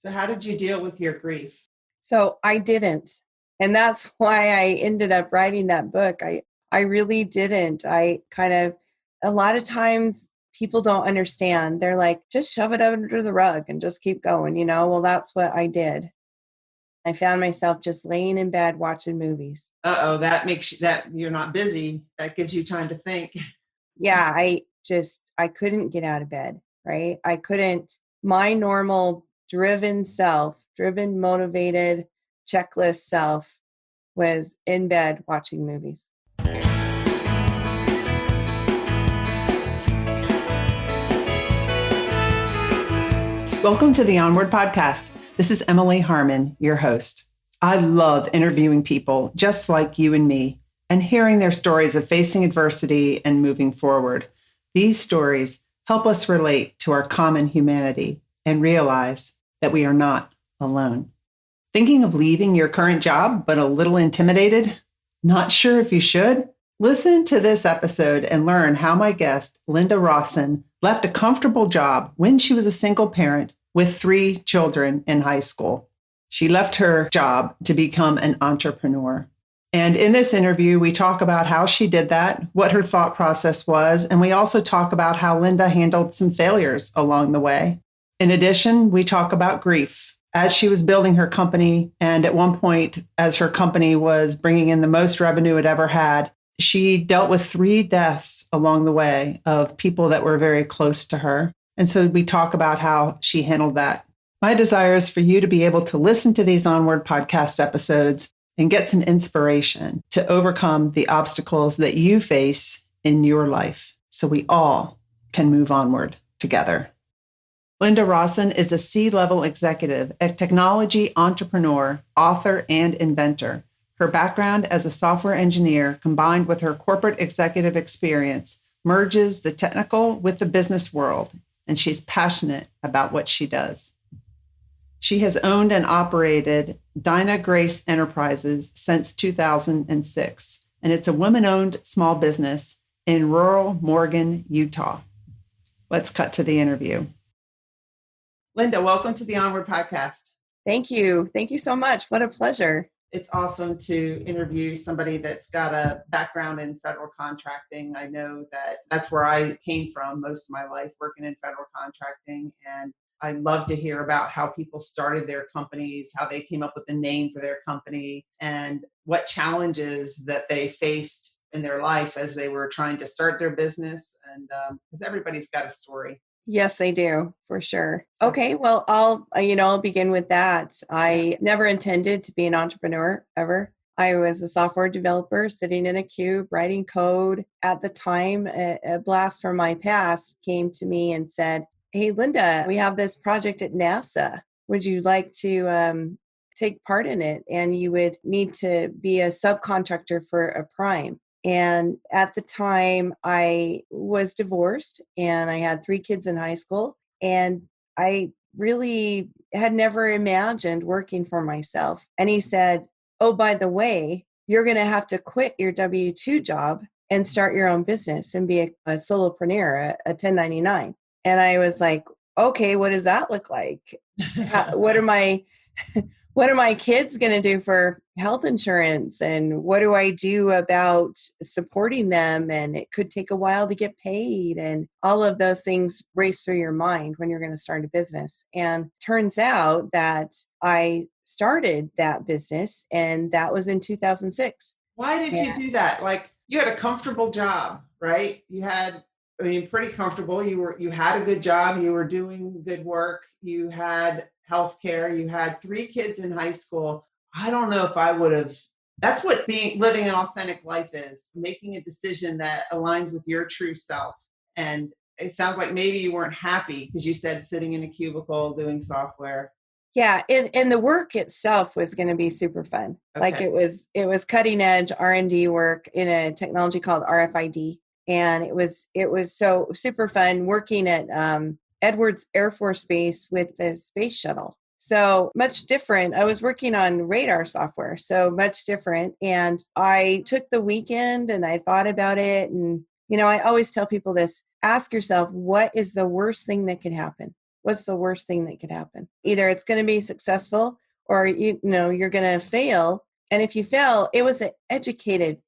So how did you deal with your grief? So I didn't. And that's why I ended up writing that book. I really didn't. A lot of times people don't understand. They're like, just shove it under the rug and just keep going, Well, that's what I did. I found myself just laying in bed watching movies. Uh-oh, that makes that you're not busy. That gives you time to think. Yeah, I couldn't get out of bed, right? I couldn't, my normal driven, motivated, checklist self was in bed watching movies. Welcome to the Onward Podcast. This is Emily Harmon, your host. I love interviewing people just like you and me and hearing their stories of facing adversity and moving forward. These stories help us relate to our common humanity and realize that we are not alone. Thinking of leaving your current job, but a little intimidated? Not sure if you should? Listen to this episode and learn how my guest, Linda Rawson, left a comfortable job when she was a single parent with 3 children in high school. She left her job to become an entrepreneur. And in this interview, we talk about how she did that, what her thought process was, and we also talk about how Linda handled some failures along the way. In addition, we talk about grief as she was building her company. And at one point, as her company was bringing in the most revenue it ever had, she dealt with 3 deaths along the way of people that were very close to her. And so we talk about how she handled that. My desire is for you to be able to listen to these Onward podcast episodes and get some inspiration to overcome the obstacles that you face in your life so we all can move onward together. Linda Rawson is a C-level executive, a technology entrepreneur, author, and inventor. Her background as a software engineer combined with her corporate executive experience merges the technical with the business world, and she's passionate about what she does. She has owned and operated Dinah Grace Enterprises since 2006, and it's a women-owned small business in rural Morgan, Utah. Let's cut to the interview. Linda, welcome to the Onward Podcast. Thank you. Thank you so much. What a pleasure. It's awesome to interview somebody that's got a background in federal contracting. I know that that's where I came from most of my life, working in federal contracting. And I love to hear about how people started their companies, how they came up with the name for their company, and what challenges that they faced in their life as they were trying to start their business. And because everybody's got a story. Yes, they do, for sure. Okay, well, I'll begin with that. I never intended to be an entrepreneur ever. I was a software developer sitting in a cube writing code. At the time, a blast from my past came to me and said, "Hey, Linda, we have this project at NASA. Would you like to take part in it? And you would need to be a subcontractor for a prime." And at the time, I was divorced and I had 3 kids in high school. And I really had never imagined working for myself. And he said, "Oh, by the way, you're going to have to quit your W-2 job and start your own business and be a solopreneur, a 1099. And I was like, okay, what does that look like? What are my kids going to do for health insurance? And what do I do about supporting them? And it could take a while to get paid. And all of those things race through your mind when you're going to start a business. And turns out that I started that business, and that was in 2006. Why did you do that? Like, you had a comfortable job, right? Pretty comfortable. You had a good job. You were doing good work. You had healthcare. You had 3 kids in high school. I don't know if I would have. That's what living an authentic life is, making a decision that aligns with your true self. And it sounds like maybe you weren't happy because you said sitting in a cubicle doing software. Yeah, and the work itself was going to be super fun. Okay. Like it was cutting edge R&D work in a technology called RFID. And it was so super fun working at Edwards Air Force Base with the space shuttle. So much different. I was working on radar software, so much different. And I took the weekend and I thought about it. And, I always tell people this, ask yourself, what is the worst thing that could happen? what's the worst thing that could happen? Either it's going to be successful or you're going to fail. And if you fail, it was an educated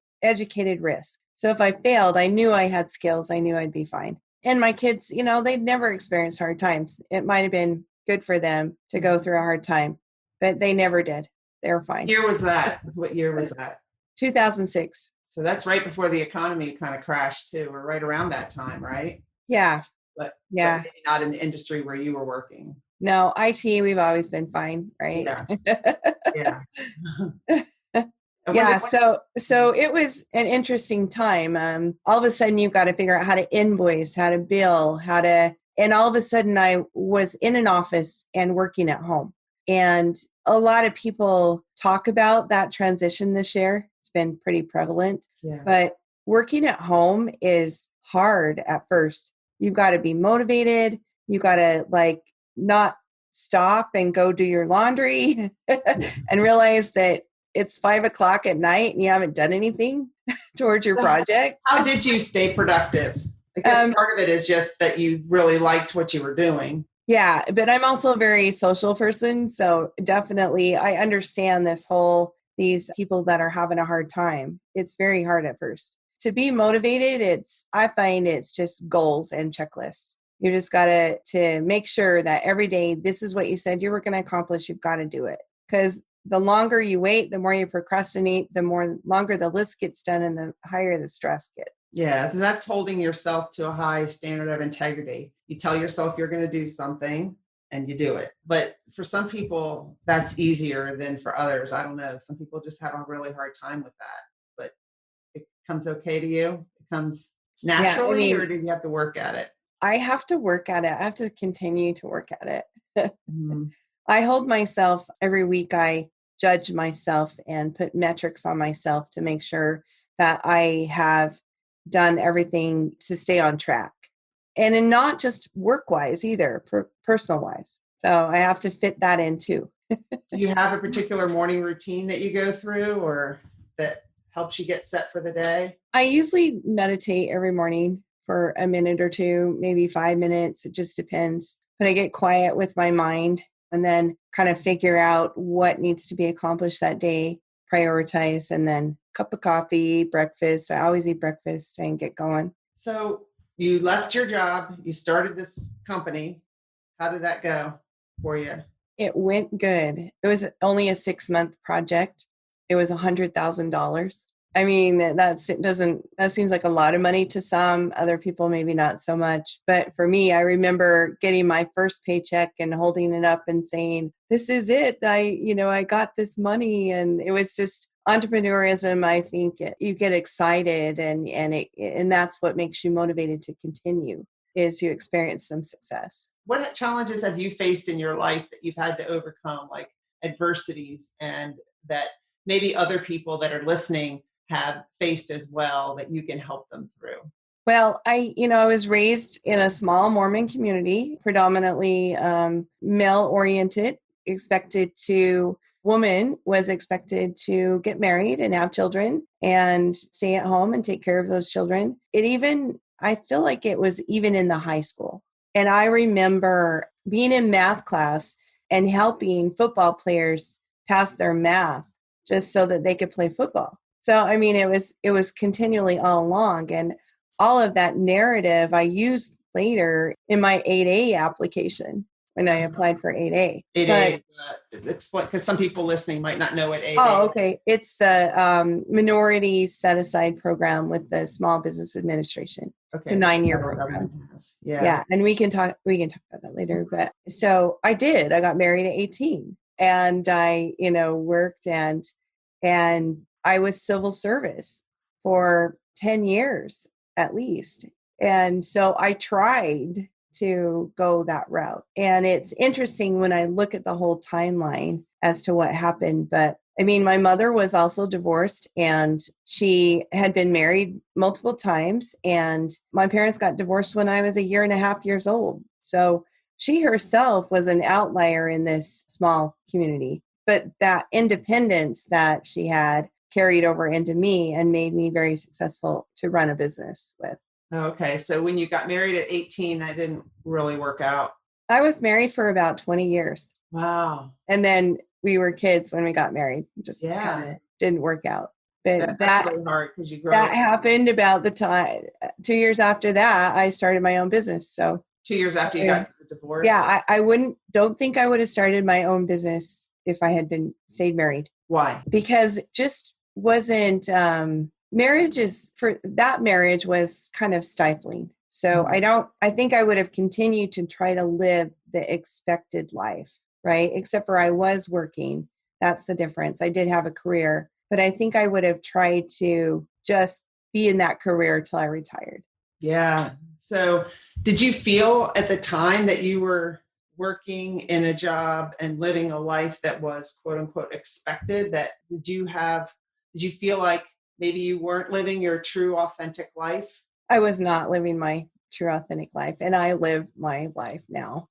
risk. So if I failed, I knew I had skills. I knew I'd be fine. And my kids, they'd never experienced hard times. It might have been good for them to go through a hard time, but they never did. They were fine. What year was that? 2006. So that's right before the economy kind of crashed too, or right around that time, right? Yeah. But Yeah. maybe not in the industry where you were working. No, IT, we've always been fine, right? Yeah. Yeah. So it was an interesting time. All of a sudden you've got to figure out how to invoice, how to bill, and all of a sudden I was in an office and working at home. And a lot of people talk about that transition this year. It's been pretty prevalent, but working at home is hard at first. You've got to be motivated. You got to not stop and go do your laundry and realize that it's 5:00 at night and you haven't done anything towards your project. How did you stay productive? I guess part of it is just that you really liked what you were doing. Yeah, but I'm also a very social person. So definitely I understand these people that are having a hard time. It's very hard at first. To be motivated, I find it's just goals and checklists. You just got to make sure that every day, this is what you said you were going to accomplish. You've got to do it. Because the longer you wait, the more you procrastinate, the longer the list gets done and the higher the stress gets. Yeah, that's holding yourself to a high standard of integrity. You tell yourself you're going to do something and you do it. But for some people, that's easier than for others. I don't know. Some people just have a really hard time with that. But it comes okay to you? It comes naturally, or do you have to work at it? I have to work at it. I have to continue to work at it. I hold myself every week. I judge myself and put metrics on myself to make sure that I have done everything to stay on track. And not just work-wise either, personal-wise. So I have to fit that in too. Do you have a particular morning routine that you go through or that helps you get set for the day? I usually meditate every morning for a minute or two, maybe 5 minutes. It just depends. But I get quiet with my mind and then kind of figure out what needs to be accomplished that day, prioritize, and then cup of coffee, breakfast. I always eat breakfast and get going. So you left your job, you started this company. How did that go for you? It went good. It was only a 6-month project. It was $100,000. I mean, that seems like a lot of money to some. Other people, maybe not so much. But for me, I remember getting my first paycheck and holding it up and saying, this is it. I got this money. And it was just entrepreneurism. I think you get excited and that's what makes you motivated to continue, is you experience some success. What challenges have you faced in your life that you've had to overcome, like adversities, and that maybe other people that are listening have faced as well that you can help them through? Well, I was raised in a small Mormon community, predominantly male-oriented, woman was expected to get married and have children and stay at home and take care of those children. I feel like it was even in the high school. And I remember being in math class and helping football players pass their math just so that they could play football. So, I mean, it was continually all along. And all of that narrative I used later in my 8A application when I applied for 8A. 8A, explain, because some people listening might not know what 8A is. Oh, okay. It's the minority set-aside program with the Small Business Administration. Okay. It's a 9-year program. Yeah. And we can talk about that later. But so I got married at 18 and I, worked and I was civil service for 10 years at least. And so I tried to go that route. And it's interesting when I look at the whole timeline as to what happened. But I mean, my mother was also divorced and she had been married multiple times. And my parents got divorced when I was 1.5 years old. So she herself was an outlier in this small community. But that independence that she had carried over into me and made me very successful to run a business with. Okay. So when you got married at 18, that didn't really work out. I was married for about 20 years. Wow. And then we were kids when we got married. Just kind of didn't work out. But That's really hard because you grow that up. happened about the time 2 years after that, I started my own business. So 2 years after you got the divorce. Yeah, I don't think I would have started my own business if I had stayed married. Why? Because it just wasn't, marriage was kind of stifling. So I think I would have continued to try to live the expected life, right? Except for I was working. That's the difference. I did have a career, but I think I would have tried to just be in that career till I retired. Yeah. So did you feel at the time that you were working in a job and living a life that was quote unquote expected, did you feel like maybe you weren't living your true authentic life? I was not living my true authentic life, and I live my life now.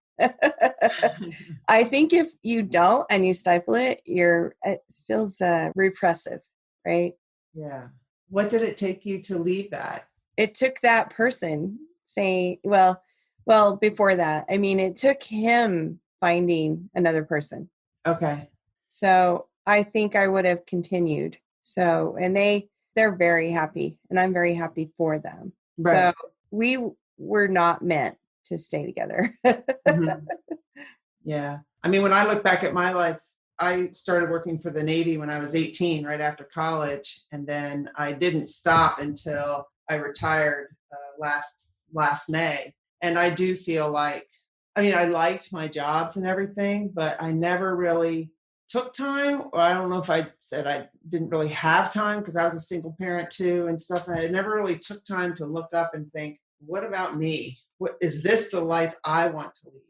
I think if you don't and you stifle it, it feels repressive, right? Yeah. What did it take you to leave that? It took that person saying, well, before that, I mean, it took him finding another person. Okay. So I think I would have continued. So, and they're very happy, and I'm very happy for them. Right. So we were not meant to stay together. Mm-hmm. Yeah. I mean, when I look back at my life, I started working for the Navy when I was 18, right after college. And then I didn't stop until I retired last May. And I do feel like, I mean, I liked my jobs and everything, but I never really took time, or I don't know if I said I didn't really have time because I was a single parent too and stuff. I never really took time to look up and think, what about me? What is this the life I want to lead?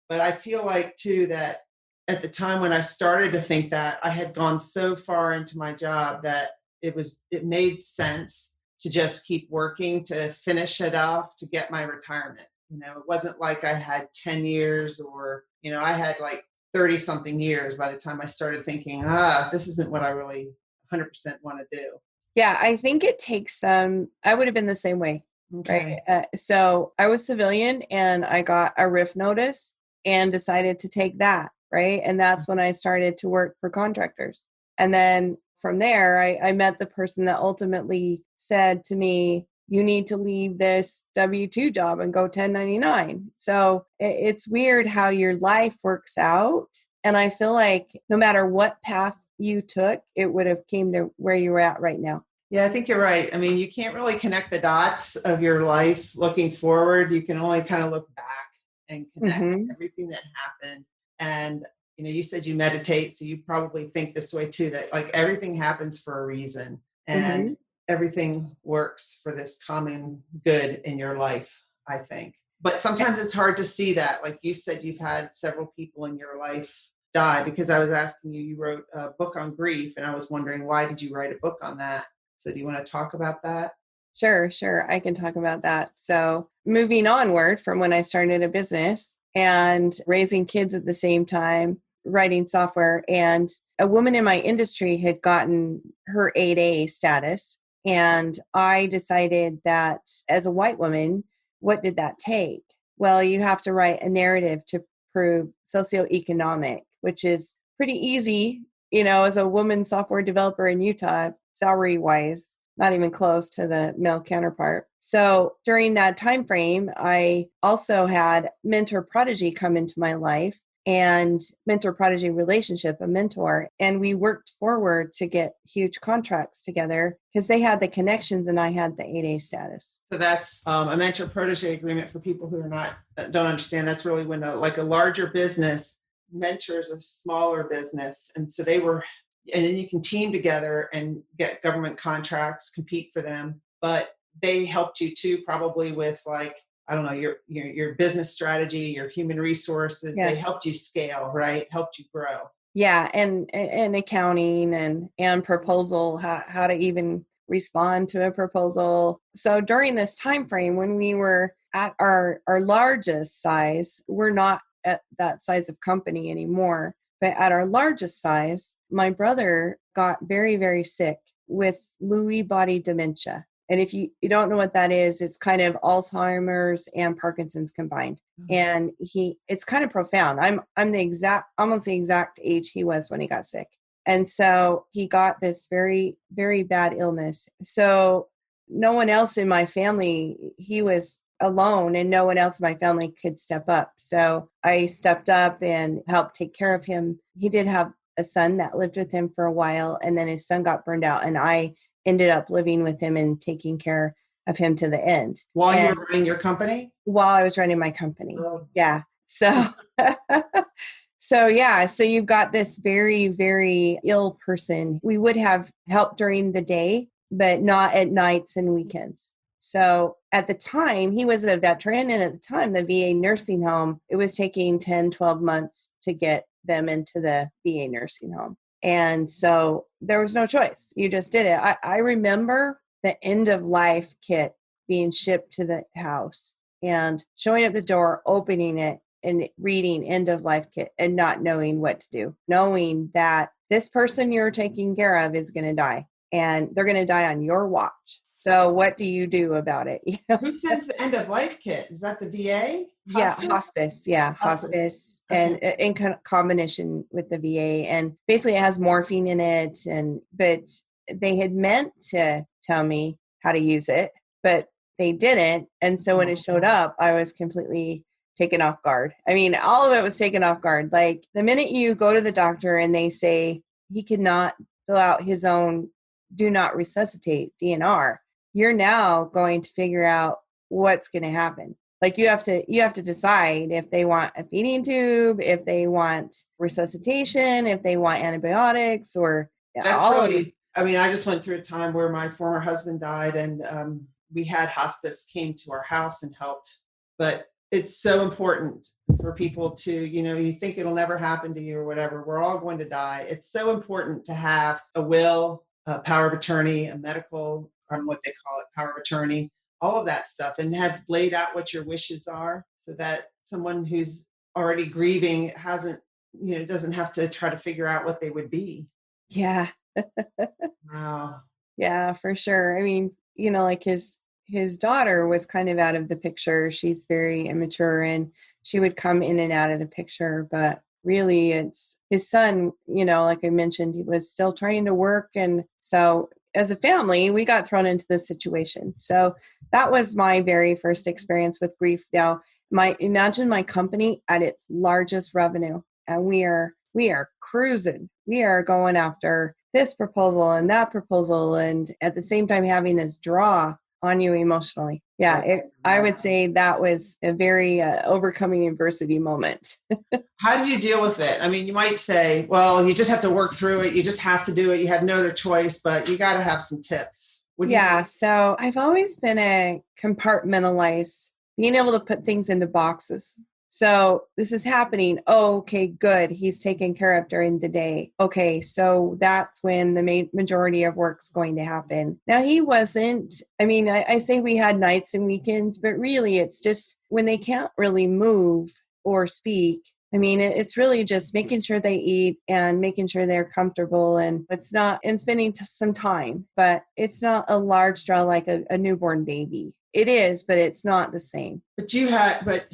But I feel like too that at the time when I started to think that, I had gone so far into my job that it made sense to just keep working to finish it off to get my retirement. You know, it wasn't like I had 10 years or, I had like 30 something years by the time I started thinking, this isn't what I really 100% want to do. Yeah, I think it takes I would have been the same way. Okay. Right. So I was civilian and I got a RIF notice and decided to take that. Right. And that's when I started to work for contractors. And then from there, I met the person that ultimately said to me, you need to leave this W-2 job and go 1099. So it's weird how your life works out. And I feel like no matter what path you took, it would have came to where you were at right now. Yeah, I think you're right. I mean, you can't really connect the dots of your life looking forward. You can only kind of look back and connect everything that happened. And, you said you meditate, so you probably think this way too, that like everything happens for a reason and everything works for this common good in your life, I think. But sometimes it's hard to see that. Like you said, you've had several people in your life die, because I was asking you wrote a book on grief, and I was wondering, why did you write a book on that? So do you want to talk about that? Sure. I can talk about that. So moving onward from when I started a business and raising kids at the same time, writing software, and a woman in my industry had gotten her 8A status. And I decided that as a white woman, what did that take? Well, you have to write a narrative to prove socioeconomic, which is pretty easy, as a woman software developer in Utah, salary wise, not even close to the male counterpart. So during that time frame, I also had mentor prodigy come into my life, and mentor prodigy relationship, a mentor. And we worked forward to get huge contracts together because they had the connections and I had the 8A status. So that's a mentor protege agreement for people who don't understand. That's really when a larger business mentors a smaller business. And so and then you can team together and get government contracts, compete for them. But they helped you too, probably with I don't know, your business strategy, your human resources. Yes. They helped you scale, right? Helped you grow. Yeah. And accounting and proposal, how to even respond to a proposal. So during this time frame, when we were at our largest size, we're not at that size of company anymore. But at our largest size, my brother got very, very sick with Lewy body dementia. And if you don't know what that is, it's kind of Alzheimer's and Parkinson's combined. And it's kind of profound. I'm almost the exact age he was when he got sick. And so he got this very, very bad illness. So no one else in my family, he was alone and no one else in my family could step up. So I stepped up and helped take care of him. He did have a son that lived with him for a while, and then his son got burned out, and I ended up living with him and taking care of him to the end. While you were running your company? While I was running my company. Oh. Yeah. So, so you've got this very, very ill person. We would have help during the day, but not at nights and weekends. So at the time, he was a veteran, and at the time, the VA nursing home, it was taking 10, 12 months to get them into the VA nursing home. And so there was no choice. You just did it. I remember the end of life kit being shipped to the house and showing up the door, opening it and reading end of life kit and not knowing what to do, knowing that this person you're taking care of is going to die and they're going to die on your watch. So what do you do about it? Who sends the end of life kit? Is that the VA? Yeah, hospice. Yeah, hospice. And in combination with the VA. And basically it has morphine in it. But they had meant to tell me how to use it, but they didn't. And so when it showed up, I was completely taken off guard. I mean, all of it was taken off guard. Like the minute you go to the doctor and they say he cannot fill out his own do not resuscitate DNR, you're now going to figure out what's going to happen. Like you have to decide if they want a feeding tube, if they want resuscitation, if they want antibiotics, or that's all really. I mean, I just went through a time where my former husband died, and we had hospice came to our house and helped. But it's so important for people to, you think it'll never happen to you or whatever. We're all going to die. It's so important to have a will, a power of attorney, a medical, I don't know what they call it, power of attorney, all of that stuff, and have laid out what your wishes are so that someone who's already grieving doesn't have to try to figure out what they would be. Yeah. Wow. Yeah, for sure. I mean, like his daughter was kind of out of the picture. She's very immature and she would come in and out of the picture, but really it's his son, like I mentioned, he was still trying to work. And so as a family, we got thrown into this situation. So that was my very first experience with grief. Now, imagine my company at its largest revenue, and we are cruising. We are going after this proposal and that proposal, and at the same time having this draw on you emotionally. Yeah, I would say that was a very overcoming adversity moment. How did you deal with it? I mean, you might say, well, you just have to work through it. You just have to do it. You have no other choice, but you got to have some tips. So I've always been a compartmentalize, being able to put things into boxes. So this is happening. Oh, okay, good. He's taken care of during the day. Okay, so that's when the majority of work's going to happen. Now, he wasn't, I say we had nights and weekends, but really it's just when they can't really move or speak. It's really just making sure they eat and making sure they're comfortable, and spending some time, but it's not a large draw like a newborn baby. It is, but it's not the same. But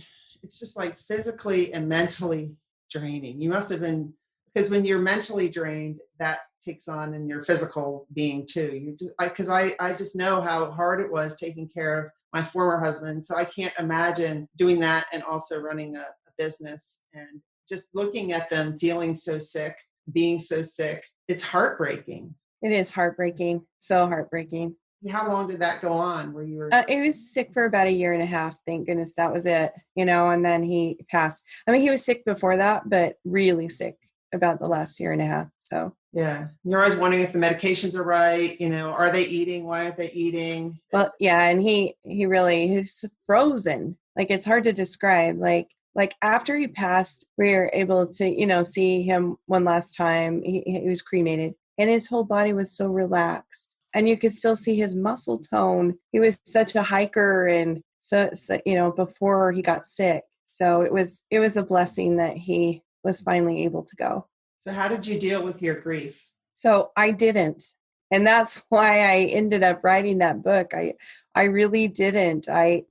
it's just like physically and mentally draining. You must have been, because when you're mentally drained, that takes on in your physical being too. Because I just know how hard it was taking care of my former husband. So I can't imagine doing that and also running a business and just looking at them feeling so sick, being so sick. It's heartbreaking. It is heartbreaking. So heartbreaking. How long did that go on where you were? It was sick for about 1.5 years. Thank goodness that was it, and then he passed. He was sick before that, but really sick about the last 1.5 years. So yeah, you're always wondering if the medications are right. Are they eating? Why aren't they eating? Well, yeah. And he's frozen. Like, it's hard to describe. Like after he passed, we were able to, see him one last time. He was cremated and his whole body was so relaxed. And you could still see his muscle tone. He was such a hiker, and so before he got sick. So it was a blessing that he was finally able to go. So how did you deal with your grief? So I didn't. And that's why I ended up writing that book. I really didn't. A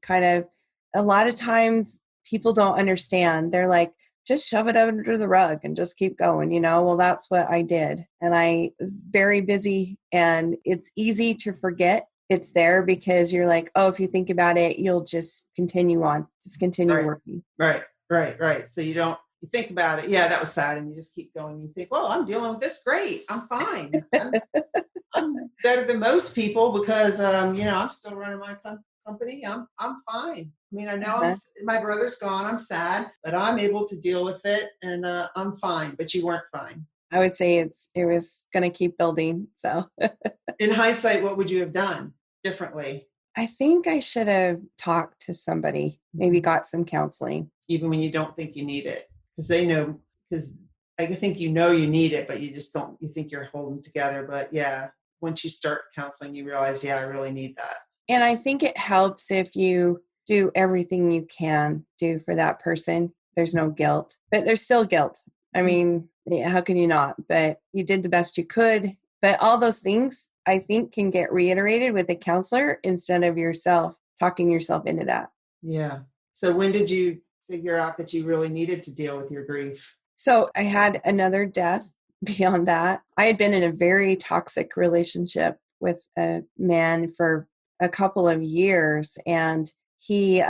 lot of times people don't understand. They're like, just shove it under the rug and just keep going, Well, that's what I did. And I was very busy, and it's easy to forget it's there because you're like, oh, if you think about it, you'll just continue on, just continue working. Right. So you think about it. Yeah, that was sad. And you just keep going. You think, well, I'm dealing with this. Great. I'm fine. I'm better than most people because, I'm still running my company. I'm fine. I mean, I know my brother's gone. I'm sad, but I'm able to deal with it, and I'm fine. But you weren't fine. I would say it was going to keep building. So in hindsight, what would you have done differently? I think I should have talked to somebody, maybe got some counseling. Even when you don't think you need it, because I think you need it, but you just don't, you think you're holding together. But yeah, once you start counseling, you realize, yeah, I really need that. And I think it helps if you do everything you can do for that person. There's no guilt, but there's still guilt. I mean, how can you not? But you did the best you could. But all those things, I think, can get reiterated with a counselor instead of yourself talking yourself into that. Yeah. So when did you figure out that you really needed to deal with your grief? So I had another death beyond that. I had been in a very toxic relationship with a man for a couple of years, and he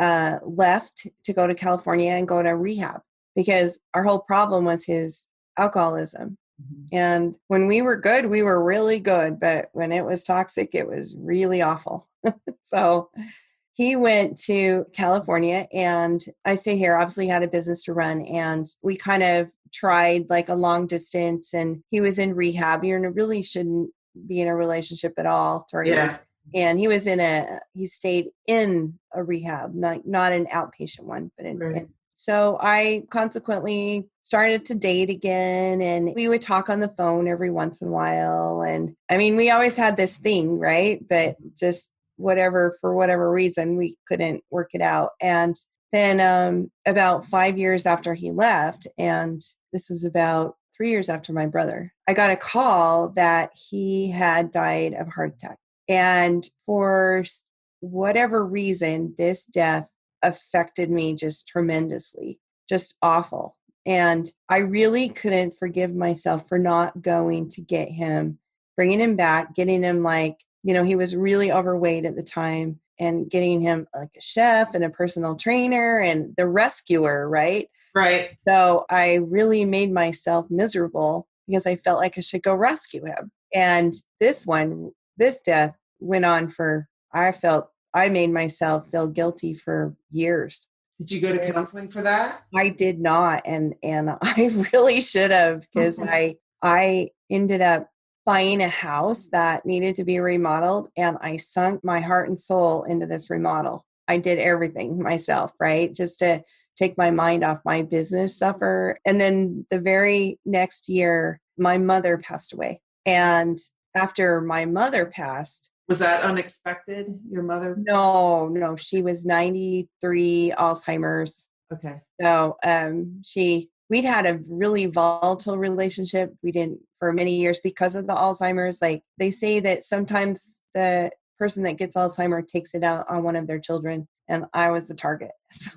left to go to California and go to rehab because our whole problem was his alcoholism. Mm-hmm. And when we were good, we were really good. But when it was toxic, it was really awful. So he went to California, and I stayed here, obviously had a business to run. And we kind of tried like a long distance, and he was in rehab. You really shouldn't be in a relationship at all. Yeah. And he stayed in a rehab, not an outpatient one, but in. So I consequently started to date again, and we would talk on the phone every once in a while. And I mean, we always had this thing, right? But just for whatever reason, we couldn't work it out. And then about 5 years after he left, and this was about 3 years after my brother, I got a call that he had died of a heart attack. And for whatever reason, this death affected me just tremendously, just awful. And I really couldn't forgive myself for not going to get him, bringing him back, getting him he was really overweight at the time, and getting him like a chef and a personal trainer and the rescuer, right? Right. So I really made myself miserable because I felt like I should go rescue him. And this death went on I made myself feel guilty for years. Did you go to counseling for that? I did not. And I really should have, because I ended up buying a house that needed to be remodeled, and I sunk my heart and soul into this remodel. I did everything myself, right? Just to take my mind off my business suffer. And then the very next year, my mother passed away. And after my mother passed. Was that unexpected, your mother? No, she was 93, Alzheimer's. Okay. So we'd had a really volatile relationship. We didn't for many years because of the Alzheimer's. Like they say that sometimes the person that gets Alzheimer's takes it out on one of their children, and I was the target. So.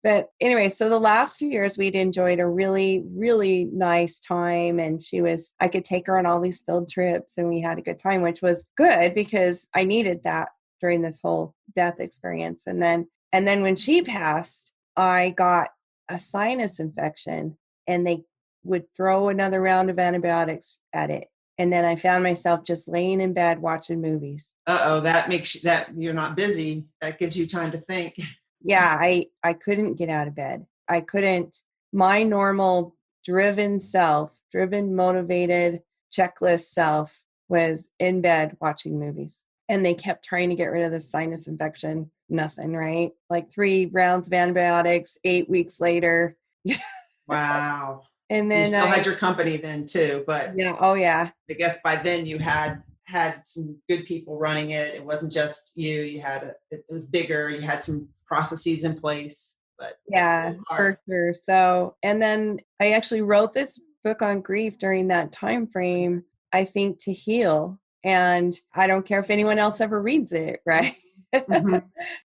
But anyway, so the last few years we'd enjoyed a really, really nice time, and I could take her on all these field trips, and we had a good time, which was good because I needed that during this whole death experience. And then when she passed, I got a sinus infection, and they would throw another round of antibiotics at it. And then I found myself just laying in bed watching movies. That makes that you're not busy. That gives you time to think. Yeah, I couldn't get out of bed. I couldn't. My normal driven, motivated, checklist self was in bed watching movies. And they kept trying to get rid of the sinus infection. Nothing, right? Like 3 rounds of antibiotics, 8 weeks later. Wow. And then you still had your company then too, but yeah, oh yeah. I guess by then you had some good people running it. It wasn't just you. It was bigger. You had some processes in place, but yeah, for sure. So, and then I actually wrote this book on grief during that time frame. I think, to heal. And I don't care if anyone else ever reads it, right? Mm-hmm.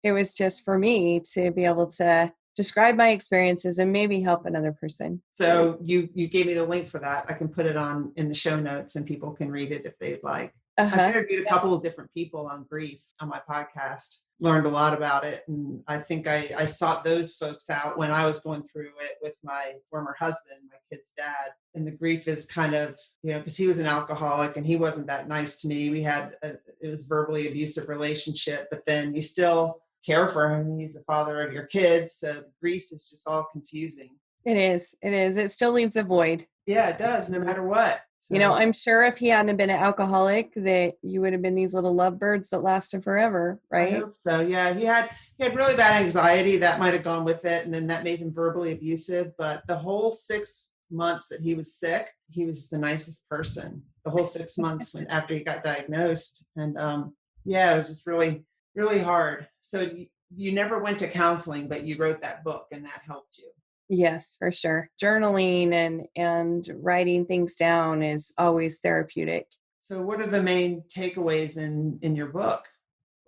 It was just for me to be able to describe my experiences and maybe help another person. So you gave me the link for that. I can put it on in the show notes and people can read it if they'd like. I've interviewed a couple of different people on grief on my podcast, learned a lot about it. And I think I sought those folks out when I was going through it with my former husband, my kid's dad. And the grief is kind of, because he was an alcoholic and he wasn't that nice to me. It was verbally abusive relationship, but then you still care for him. He's the father of your kids. So grief is just all confusing. It is. It still leaves a void. Yeah, it does, no matter what. So, I'm sure if he hadn't been an alcoholic, that you would have been these little lovebirds that lasted forever, right? I hope so. Yeah, he had really bad anxiety that might have gone with it, and then that made him verbally abusive. But the whole 6 months that he was sick, he was the nicest person. The whole 6 months after he got diagnosed, and it was just really, really hard. So you never went to counseling, but you wrote that book, and that helped you. Yes, for sure. Journaling and writing things down is always therapeutic. So what are the main takeaways in your book?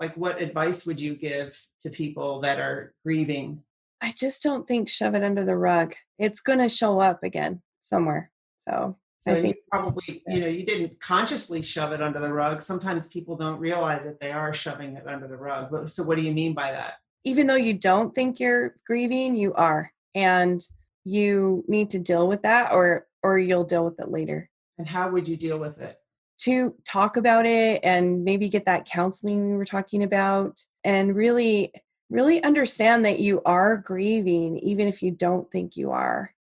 Like, what advice would you give to people that are grieving? I just don't think shove it under the rug. It's going to show up again somewhere. So I think you probably, you didn't consciously shove it under the rug. Sometimes people don't realize that they are shoving it under the rug. So what do you mean by that? Even though you don't think you're grieving, you are. And you need to deal with that or you'll deal with it later. And how would you deal with it? To talk about it and maybe get that counseling we were talking about and really, really understand that you are grieving, even if you don't think you are.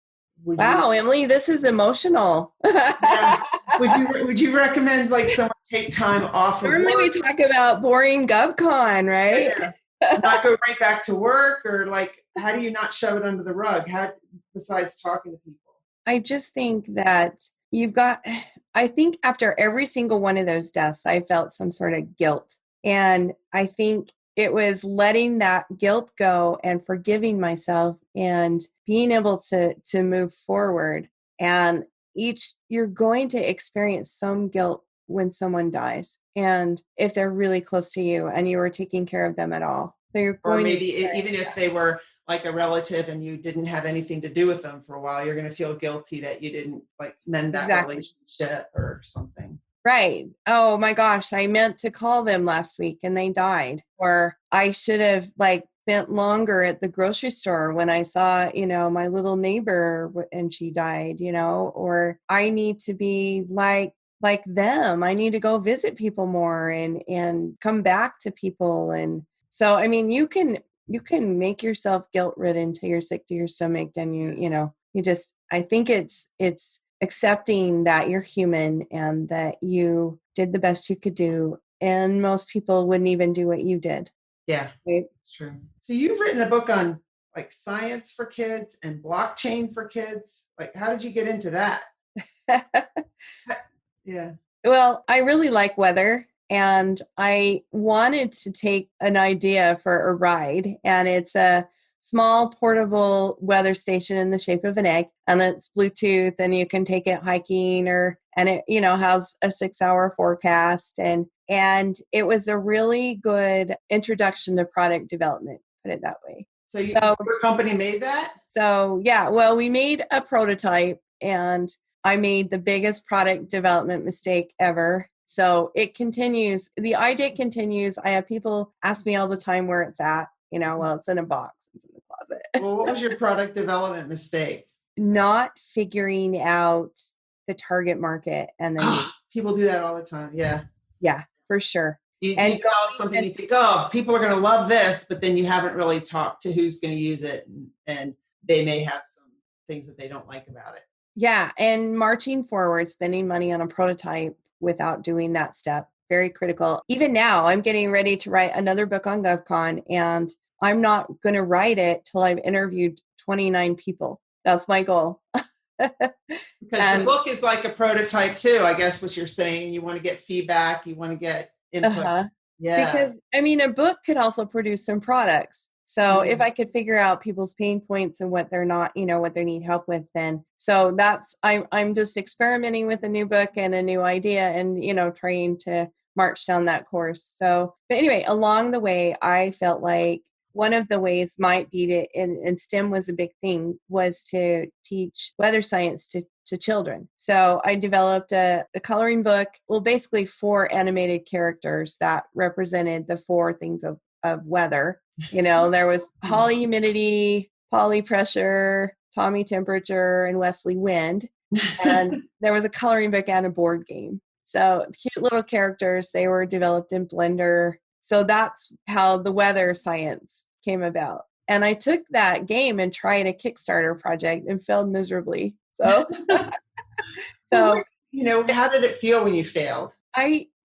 Wow, Emily, this is emotional. Yeah. Would you recommend someone take time off of Normally work? we talk about boring GovCon, right? Yeah. Not go right back to work, or how do you not shove it under the rug? Besides talking to people? I just think that I think after every single one of those deaths, I felt some sort of guilt. And I think it was letting that guilt go and forgiving myself and being able to move forward. And you're going to experience some guilt when someone dies. And if they're really close to you and you were taking care of them at all. So you're going or maybe even if they were like a relative and you didn't have anything to do with them for a while, you're going to feel guilty that you didn't mend that relationship or something. Right. Oh my gosh, I meant to call them last week and they died. Or I should have spent longer at the grocery store when I saw, my little neighbor and she died, or I need to be like them. I need to go visit people more and come back to people. And so, I mean, you can make yourself guilt ridden till you're sick to your stomach. And I think it's accepting that you're human and that you did the best you could do. And most people wouldn't even do what you did. Yeah, right? That's true. So you've written a book on science for kids and blockchain for kids. How did you get into that? Yeah. Well, I really like weather and I wanted to take an idea for a ride, and it's a small portable weather station in the shape of an egg, and it's Bluetooth and you can take it hiking and it, has a 6-hour forecast and it was a really good introduction to product development, put it that way. So your company made that? So yeah, well, we made a prototype and I made the biggest product development mistake ever. So it continues. The idea continues. I have people ask me all the time where it's at. Well, it's in a box. It's in the closet. Well, what was your product development mistake? Not figuring out the target market. And then people do that all the time. Yeah. Yeah, for sure. You develop something, you think, people are going to love this, but then you haven't really talked to who's going to use it. And they may have some things that they don't like about it. Yeah. And marching forward, spending money on a prototype without doing that step, very critical. Even now, I'm getting ready to write another book on GovCon, and I'm not going to write it till I've interviewed 29 people. That's my goal. Because the book is like a prototype too, I guess what you're saying. You want to get feedback. You want to get input. Yeah. Because, a book could also produce some products. So if I could figure out people's pain points and what they're not, what they need help with, then so I'm just experimenting with a new book and a new idea and, trying to march down that course. So, but anyway, along the way, I felt like one of the ways might be to, and STEM was a big thing, was to teach weather science to children. So I developed a coloring book, well, basically 4 animated characters that represented the 4 things of weather. There was Holly humidity, Polly pressure, Tommy temperature, and Wesley wind. And there was a coloring book and a board game. So cute little characters, they were developed in Blender. So that's how the weather science came about. And I took that game and tried a Kickstarter project and failed miserably. So, how did it feel when you failed?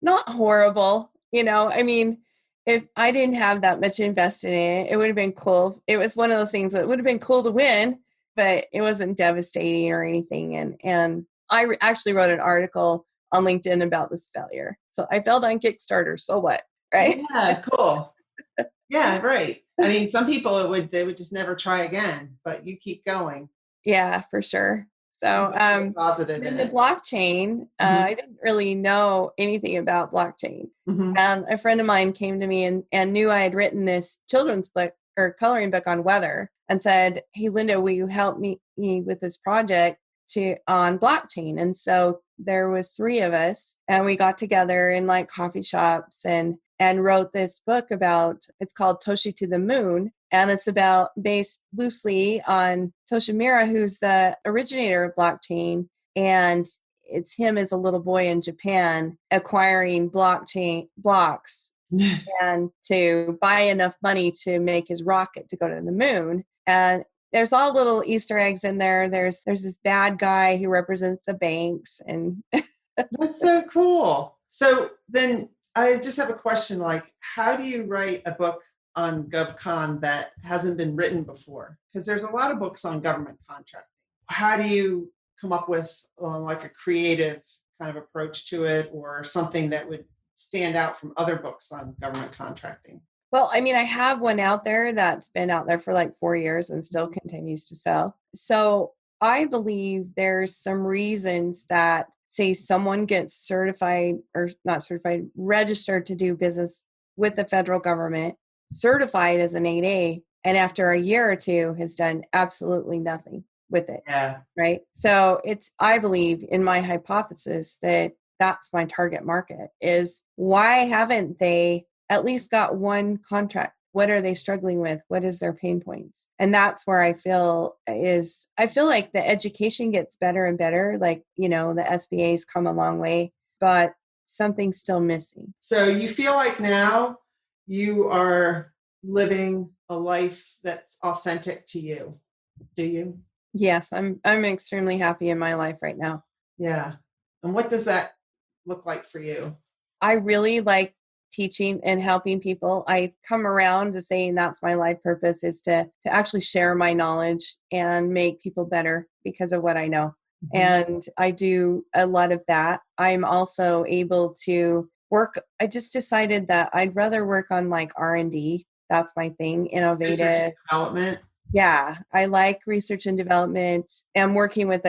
Not horrible. I mean, if I didn't have that much invested in it, it would have been cool. It was one of those things that it would have been cool to win, but it wasn't devastating or anything. And I actually wrote an article on LinkedIn about this failure. So I failed on Kickstarter. So what? Right? Yeah, cool. Yeah, right. I mean, some people they would just never try again, but you keep going. Yeah, for sure. So positive in the blockchain, I didn't really know anything about blockchain. And a friend of mine came to me and knew I had written this children's book or coloring book on weather and said, "Hey, Linda, will you help me with this project on blockchain?" And so there was 3 of us, and we got together in like coffee shops and wrote this book it's called Toshi to the Moon. And it's based loosely on Toshimura, who's the originator of blockchain. And it's him as a little boy in Japan acquiring blockchain blocks and to buy enough money to make his rocket to go to the moon. And there's all little Easter eggs in there. There's this bad guy who represents the banks. And that's so cool. So then I just have a question, like, how do you write a book on GovCon that hasn't been written before? Because there's a lot of books on government contracting. How do you come up with like a creative kind of approach to it, or something that would stand out from other books on government contracting? Well, I mean, I have one out there that's been out there for like 4 years and still continues to sell. So I believe there's some reasons that, say, someone gets certified or not certified, registered to do business with the federal government, certified as an 8A, and after a year or 2 has done absolutely nothing with it. Yeah. Right. So I believe in my hypothesis that that's my target market, is why haven't they at least got one contract? What are they struggling with? What is their pain points? And that's where I feel like the education gets better and better. Like, the SBA's come a long way, but something's still missing. So you feel like now you are living a life that's authentic to you, do you? Yes, I'm extremely happy in my life right now. Yeah. And what does that look like for you? I really like teaching and helping people. I come around to saying that's my life purpose, is to actually share my knowledge and make people better because of what I know. And I do a lot of that. I'm also able to work. I just decided that I'd rather work on like R&D. That's my thing. Innovative. Research and development. Yeah. I like research and development and working with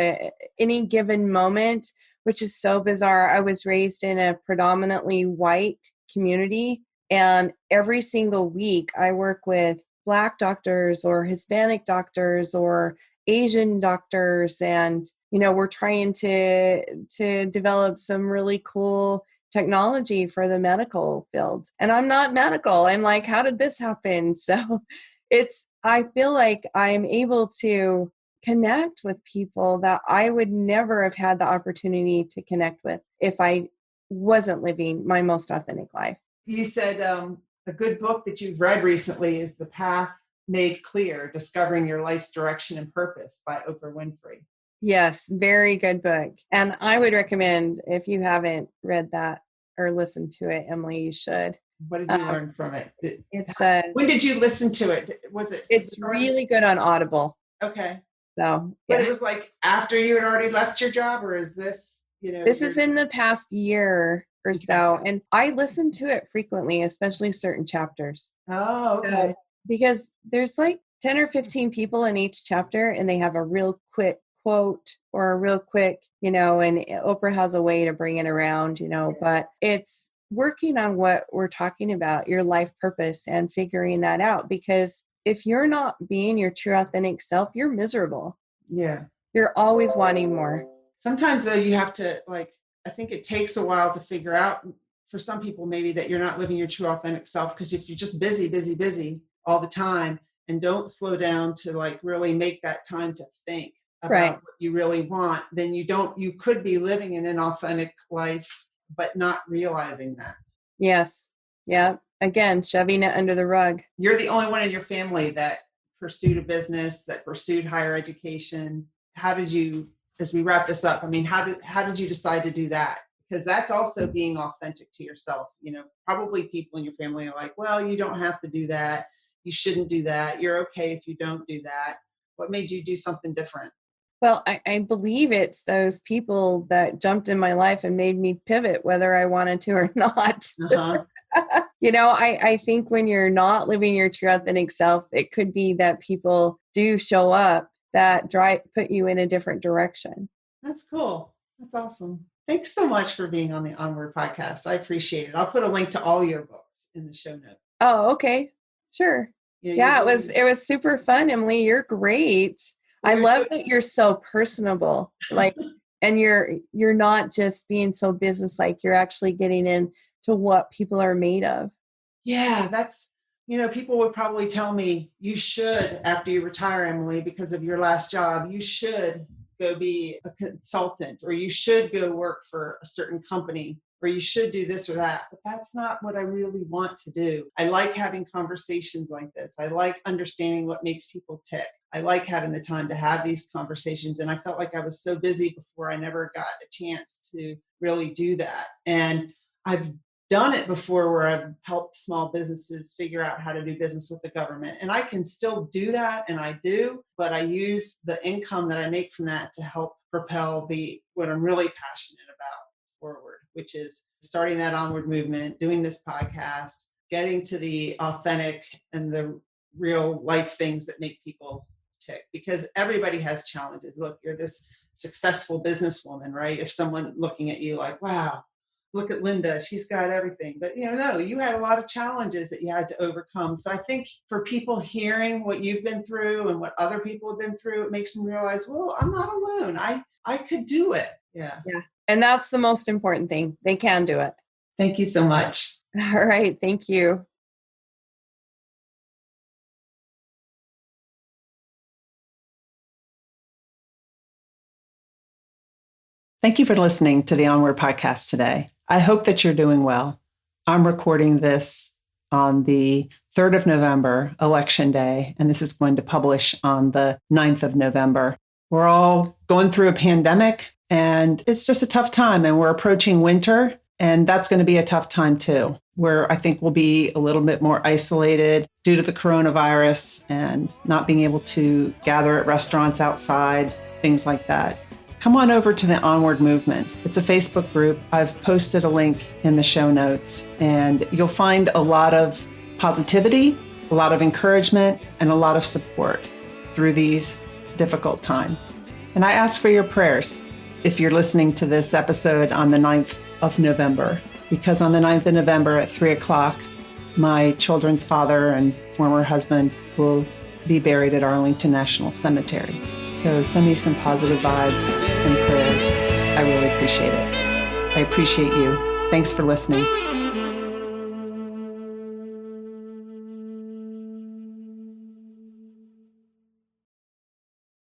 any given moment, which is so bizarre. I was raised in a predominantly white community, and every single week I work with Black doctors or Hispanic doctors or Asian doctors, and we're trying to develop some really cool technology for the medical field. And I'm not medical. I'm like, how did this happen? So I feel like I'm able to connect with people that I would never have had the opportunity to connect with if I wasn't living my most authentic life. You said a good book that you've read recently is The Path Made Clear, Discovering Your Life's Direction and Purpose by Oprah Winfrey. Yes, very good book. And I would recommend, if you haven't read that or listened to it, Emily, you should. What did you learn from it? When did you listen to it? It's really good on Audible. Okay. So, but it was like after you had already left your job, or is this, This is in the past year or so. And I listen to it frequently, especially certain chapters. Oh, okay. because there's like 10 or 15 people in each chapter, and they have a real quick quote or a real quick, and Oprah has a way to bring it around, but it's working on what we're talking about, your life purpose, and figuring that out. Because if you're not being your true authentic self, you're miserable. Yeah. You're always wanting more. Sometimes though, you have to I think it takes a while to figure out for some people maybe that you're not living your true authentic self, because if you're just busy all the time and don't slow down to really make that time to think about what you really want, then you could be living in an authentic life, but not realizing that. Yes. Yeah. Again, shoving it under the rug. You're the only one in your family that pursued a business, that pursued higher education. How did you, as we wrap this up, how did you decide to do that? Because that's also being authentic to yourself. Probably people in your family are like, well, you don't have to do that. You shouldn't do that. You're okay if you don't do that. What made you do something different? Well, I believe it's those people that jumped in my life and made me pivot, whether I wanted to or not. Uh-huh. I think when you're not living your true authentic self, it could be that people do show up that put you in a different direction. That's cool. That's awesome. Thanks so much for being on the Onward podcast. I appreciate it. I'll put a link to all your books in the show notes. Oh, okay. Sure. Yeah, it was super fun, Emily. You're great. I love that you're so personable, and you're not just being so business-like. You're actually getting into what people are made of. Yeah, that's, people would probably tell me, you should, after you retire, Emily, because of your last job, you should go be a consultant, or you should go work for a certain company, or you should do this or that. But that's not what I really want to do. I like having conversations like this. I like understanding what makes people tick. I like having the time to have these conversations. And I felt like I was so busy before, I never got a chance to really do that. And I've done it before where I've helped small businesses figure out how to do business with the government. And I can still do that, and I do, but I use the income that I make from that to help propel what I'm really passionate about forward, which is starting that Onward movement, doing this podcast, getting to the authentic and the real life things that make people tick, because everybody has challenges. Look, you're this successful businesswoman, right? If someone looking at you like, wow, look at Linda, she's got everything. But no, you had a lot of challenges that you had to overcome. So I think for people hearing what you've been through and what other people have been through, it makes them realize, well, I'm not alone. I could do it. Yeah. And that's the most important thing. They can do it. Thank you so much. All right. Thank you. Thank you for listening to the Onward podcast today. I hope that you're doing well. I'm recording this on the 3rd of November, Election Day, and this is going to publish on the 9th of November. We're all going through a pandemic, and it's just a tough time, and we're approaching winter, and that's going to be a tough time too, where I think we'll be a little bit more isolated due to the coronavirus and not being able to gather at restaurants outside, things like that. Come on over to the Onward Movement. It's a Facebook group. I've posted a link in the show notes, and you'll find a lot of positivity, a lot of encouragement, and a lot of support through these difficult times. And I ask for your prayers if you're listening to this episode on the 9th of November, because on the 9th of November at 3:00, my children's father and former husband will be buried at Arlington National Cemetery. So send me some positive vibes and prayers. I really appreciate it. I appreciate you. Thanks for listening.